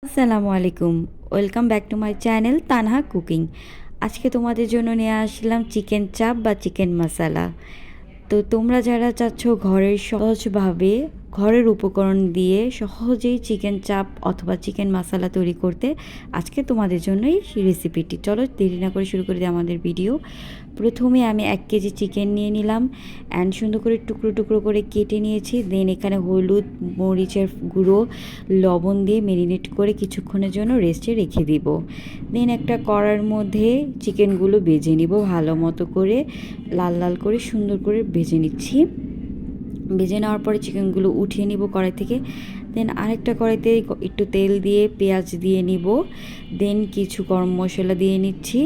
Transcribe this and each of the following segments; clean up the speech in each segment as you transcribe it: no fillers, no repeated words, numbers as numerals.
আসসালামু আলাইকুম। Welcome back to my channel Tanha cooking. আজকে তোমাদের জন্য নিয়ে আসলাম চিকেন চাপ বা চিকেন মশালা। তো তোমরা যারা চাচ্ছ ঘরের সহজভাবে ঘরের উপকরণ দিয়ে সহজেই চিকেন চাপ অথবা চিকেন মশালা তৈরি করতে, আজকে তোমাদের জন্যই রেসিপিটি। চলো দেরি না করে শুরু করে দিই আমাদের ভিডিও। প্রথমে আমি 1 কেজি চিকেন নিয়ে নিলাম অ্যান্ড সুন্দর করে টুকরো টুকরো করে কেটে নিয়েছি। দেন এখানে হলুদ, মরিচের গুঁড়ো, লবণ দিয়ে ম্যারিনেট করে কিছুক্ষণের জন্য রেস্টে রেখে দিব। দেন একটা কড়ার মধ্যে চিকেনগুলো ভেজে নিব ভালো মতো করে, লাল লাল করে সুন্দর করে ভেজে নিচ্ছি। ভেজে নেওয়ার পরে চিকেনগুলো উঠিয়ে নিব কড়াই থেকে। দেন আরেকটা কড়াইতে একটু তেল দিয়ে পেঁয়াজ দিয়ে নিব। দেন কিছু গরম মশলা দিয়ে নিচ্ছি।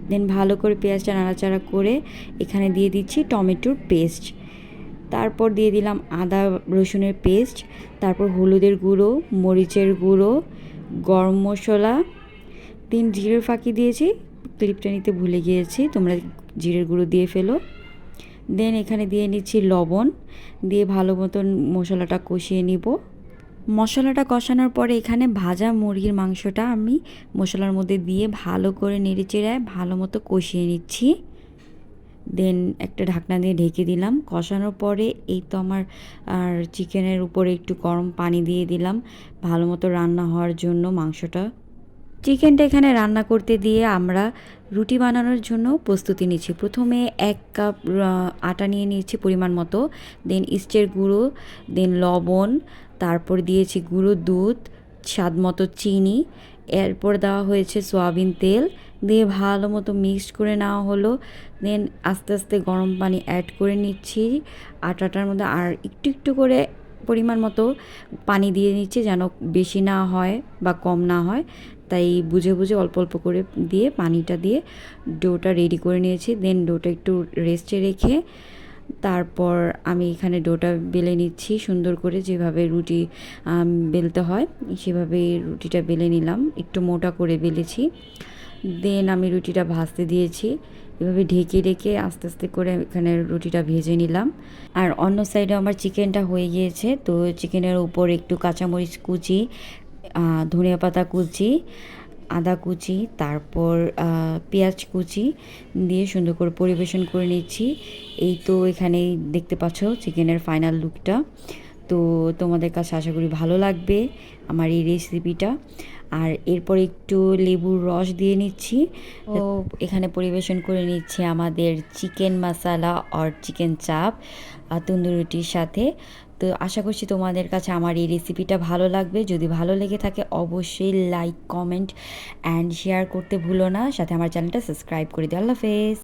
দেন ভালো করে পেঁয়াজটা নাড়াচাড়া করে এখানে দিয়ে দিচ্ছি টমেটোর পেস্ট। তারপর দিয়ে দিলাম আদা রসুনের পেস্ট। তারপর হলুদের গুঁড়ো, মরিচের গুঁড়ো, গরম মশলা, জিরের ফাঁকি দিয়েছি, ক্লিপটা নিতে ভুলে গিয়েছি, তোমরা জিরের গুঁড়ো দিয়ে ফেলো। দেন এখানে দিয়ে নিচ্ছি লবণ, দিয়ে ভালো মতন মশলাটা কষিয়ে নিব। মশলাটা কষানোর পরে এখানে ভাজা মুরগির মাংসটা আমি মশলার মধ্যে দিয়ে ভালো করে নেড়েচেড়ে ভালো মতো কষিয়ে নিচ্ছি। দেন একটা ঢাকনা দিয়ে ঢেকে দিলাম। কষানোর পরে এই তো আমার চিকেনের উপরে একটু গরম পানি দিয়ে দিলাম ভালো মতো রান্না হওয়ার জন্য মাংসটা। চিকেনটা এখানে রান্না করতে দিয়ে আমরা রুটি বানানোর জন্য প্রস্তুতি নিচ্ছি। প্রথমে 1 কাপ আটা নিয়ে নিয়েছি পরিমাণ মতো। দেন ইস্টের গুঁড়ো, দেন লবণ, তারপর দিয়েছি গুঁড়ো দুধ, স্বাদ মতো চিনি, এরপর দেওয়া হয়েছে সয়াবিন তেল, দিয়ে ভালো মতো মিক্সড করে নেওয়া হলো। দেন আস্তে আস্তে গরম পানি অ্যাড করে নিচ্ছি আটাটার মধ্যে, আর একটু একটু করে পরিমাণ মতো পানি দিয়ে নিচ্ছি যেন বেশি না হয় বা কম না হয়, তাই বুঝে বুঝে অল্প অল্প করে দিয়ে পানিটা দিয়ে ডোটা রেডি করে নিয়েছি। দেন ডোটা একটু রেস্টে রেখে তারপর আমি এখানে ডোটা বেলে নিচ্ছি সুন্দর করে, যেভাবে রুটি বেলতে হয় সেভাবে রুটিটা বেলে নিলাম, একটু মোটা করে বেলেছি। দেন আমি রুটিটা ভাজতে দিয়েছি, এভাবে ঢেকে ঢেকে আস্তে আস্তে করে এখানে রুটিটা ভেজে নিলাম। আর অন্য সাইডে আমার চিকেনটা হয়ে গিয়েছে, তো চিকেনের উপর একটু কাঁচামরিচ কুচি, ধনিয়া পাতা কুচি, আদা কুচি, তারপর পেঁয়াজ কুচি দিয়ে সুন্দর করে পরিবেশন করে নিচ্ছি। এই তো এখানেই দেখতে পাচ্ছ চিকেনের ফাইনাল লুকটা। তো তোমাদের কাছে আশা করি ভালো লাগবে আমার এই রেসিপিটা। আর এরপর একটু লেবুর রস দিয়ে নিচ্ছি। তো এখানে পরিবেশন করে নিচ্ছি আমাদের চিকেন মশালা আর চিকেন চাপ তন্দুরি রুটির সাথে। তো আশা করছি তোমাদের কাছে আমার এই রেসিপিটা ভালো লাগবে। যদি ভালো লেগে থাকে অবশ্যই লাইক, কমেন্ট অ্যান্ড শেয়ার করতে ভুলো না। সাথে আমার চ্যানেলটা সাবস্ক্রাইব করে দিও। আল্লাহ হাফেজ।